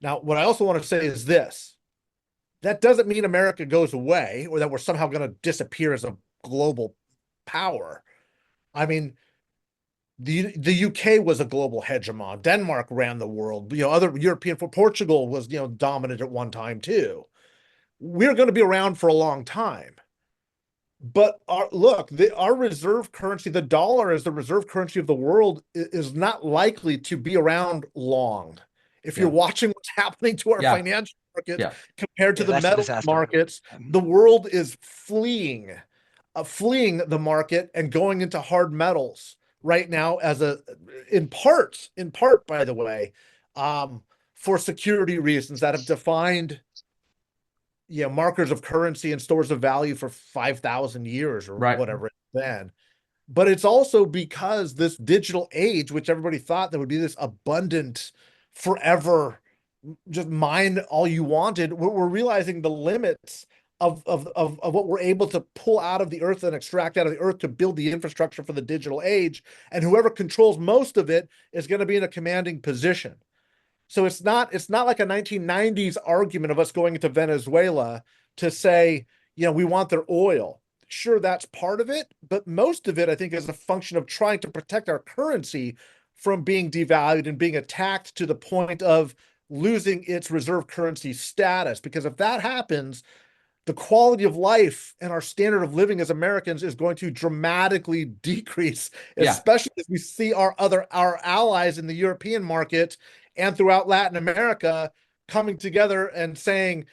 Now, what I also want to say is this. That doesn't mean America goes away or that we're somehow going to disappear as a global power. I mean, the UK was a global hegemon. Denmark ran the world. Other European for Portugal was, dominant at one time too. We're going to be around for a long time. But our reserve currency, the dollar as the reserve currency of the world, is not likely to be around long. If you're Yeah. watching what's happening to our Yeah. financial markets Yeah. compared to Yeah, the that's a metal disaster. markets, the world is fleeing the market and going into hard metals right now in part, by the way, um, for security reasons that have defined markers of currency and stores of value for 5,000 years or Right. whatever it's been. But it's also because this digital age, which everybody thought there would be this abundant, forever, just mine all you wanted, we're realizing the limits of what we're able to pull out of the earth and extract out of the earth to build the infrastructure for the digital age. And whoever controls most of it is going to be in a commanding position. So it's not like a 1990s argument of us going into Venezuela to say, we want their oil. Sure, that's part of it, but most of it, I think, is a function of trying to protect our currency from being devalued and being attacked to the point of losing its reserve currency status. Because if that happens, the quality of life and our standard of living as Americans is going to dramatically decrease, Yeah. especially as we see our allies in the European market and throughout Latin America coming together and saying,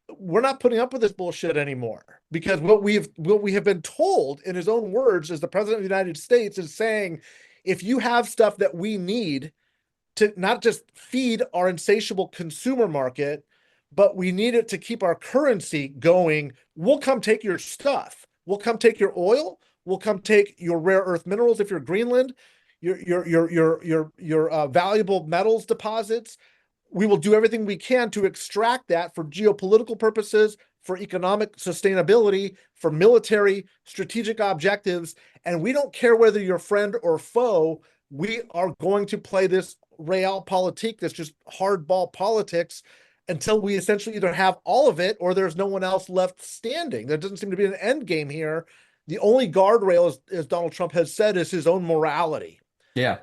we're not putting up with this bullshit anymore. Because what we have been told in his own words as the president of the United States is saying, if you have stuff that we need to not just feed our insatiable consumer market, but we need it to keep our currency going. We'll come take your stuff. We'll come take your oil. We'll come take your rare earth minerals if you're Greenland, your valuable metals deposits. We will do everything we can to extract that for geopolitical purposes, for economic sustainability, for military strategic objectives. And we don't care whether you're friend or foe. We are going to play this realpolitik, this just hardball politics, until we essentially either have all of it or there's no one else left standing. There doesn't seem to be an end game here. The only guardrail, as Donald Trump has said, is his own morality. Yeah.